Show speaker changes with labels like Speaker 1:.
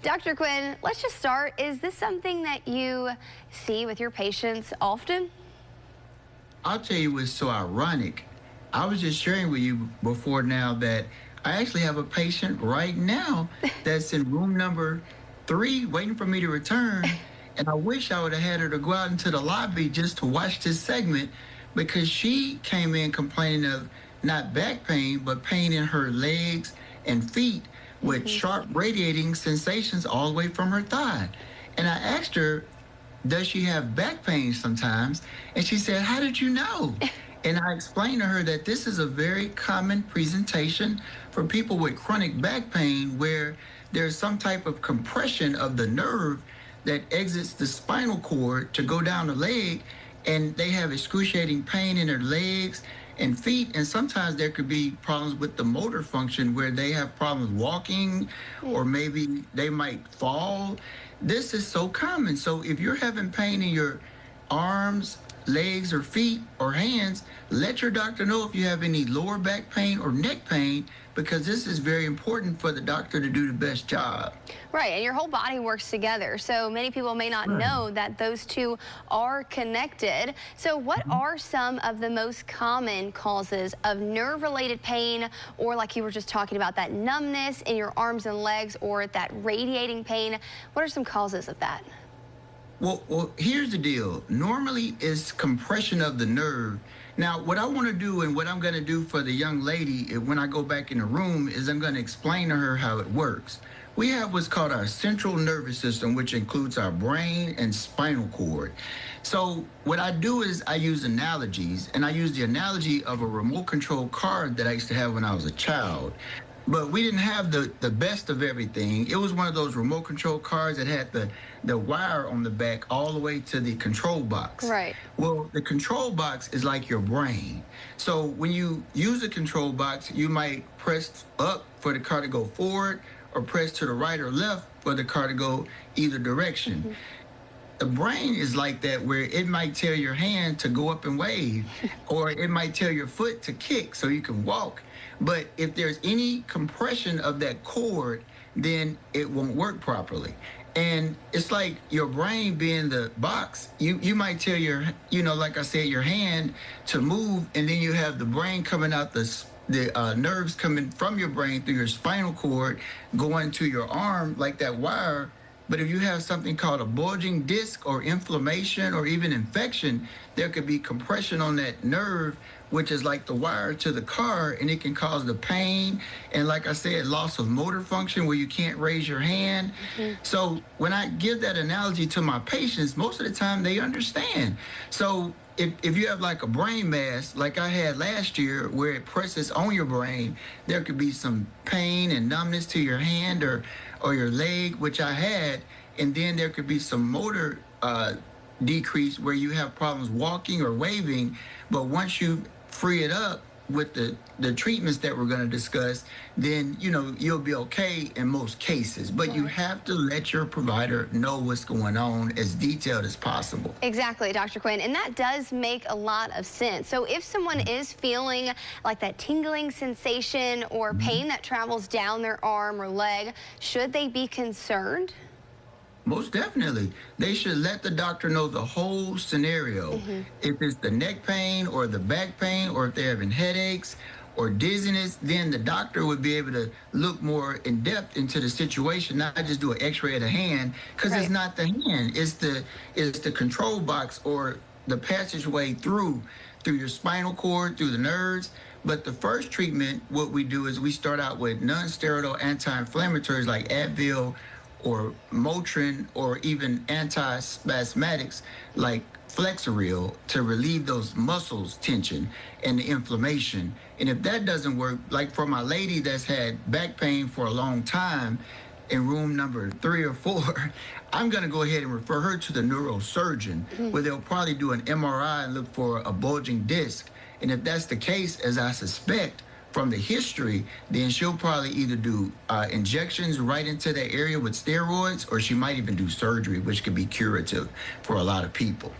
Speaker 1: Dr. Quinn, let's just start. Is this something that you see with your patients often?
Speaker 2: I'll tell you what's so ironic. I was just sharing with you before now that I actually have a patient right now that's in room number 3 waiting for me to return. And I wish I would have had her to go out into the lobby just to watch this segment because she came in complaining of not back pain, but pain in her legs and feet with sharp radiating sensations all the way from her thigh. And I asked her, does she have back pain sometimes? And she said, how did you know? And I explained to her that this is a very common presentation for people with chronic back pain where there's some type of compression of the nerve that exits the spinal cord to go down the leg, and they have excruciating pain in their legs and feet, and sometimes there could be problems with the motor function where they have problems walking, or maybe they might fall. This is so common. So if you're having pain in your arms, legs, or feet, or hands, let your doctor know if you have any lower back pain or neck pain, because this is very important for the doctor to do the best job.
Speaker 1: Right, and your whole body works together, so many people may not know that those two are connected. So what are some of the most common causes of nerve-related pain, or like you were just talking about, that numbness in your arms and legs, or that radiating pain? What are some causes of that?
Speaker 2: Well, here's the deal. Normally, it's compression of the nerve. Now, what I want to do and what I'm going to do for the young lady when I go back in the room is I'm going to explain to her how it works. We have what's called our central nervous system, which includes our brain and spinal cord. So what I do is I use analogies, and I use the analogy of a remote control car that I used to have when I was a child. But we didn't have the best of everything. It was one of those remote control cars that had the wire on the back all the way to the control box.
Speaker 1: Right.
Speaker 2: Well, the control box is like your brain. So when you use the control box, you might press up for the car to go forward, or press to the right or left for the car to go either direction. The brain is like that, where it might tell your hand to go up and wave, or it might tell your foot to kick so you can walk. But if there's any compression of that cord, then it won't work properly. And it's like your brain being the box. You might tell your, like I said, your hand to move, and then you have the brain coming out, the nerves coming from your brain through your spinal cord, going to your arm like that wire. But if you have something called a bulging disc or inflammation or even infection, there could be compression on that nerve, which is like the wire to the car, and it can cause the pain. And like I said, loss of motor function where you can't raise your hand. So when I give that analogy to my patients, most of the time they understand. So if you have like a brain mass, like I had last year, where it presses on your brain, there could be some pain and numbness to your hand or your leg, which I had, and then there could be some motor decrease where you have problems walking or waving. But once you free it up with the treatments that we're going to discuss, then you'll be okay in most cases. But you have to let your provider know what's going on as detailed as possible.
Speaker 1: Exactly, Dr. Quinn, and that does make a lot of sense. So if someone is feeling like that tingling sensation or pain that travels down their arm or leg, should they be concerned?
Speaker 2: Most definitely. They should let the doctor know the whole scenario. If it's the neck pain or the back pain, or if they're having headaches or dizziness, then the doctor would be able to look more in depth into the situation, not just do an x-ray of the hand, because it's not the hand, it's the control box or the passageway through your spinal cord, through the nerves. But the first treatment, what we do is we start out with non-steroidal anti-inflammatories like Advil or Motrin, or even antispasmodics like Flexeril to relieve those muscles tension and the inflammation. And if that doesn't work, like for my lady that's had back pain for a long time in room number 3 or 4, I'm going to go ahead and refer her to the neurosurgeon, where they'll probably do an MRI and look for a bulging disc. And if that's the case, as I suspect from the history, then she'll probably either do injections right into that area with steroids, or she might even do surgery, which could be curative for a lot of people.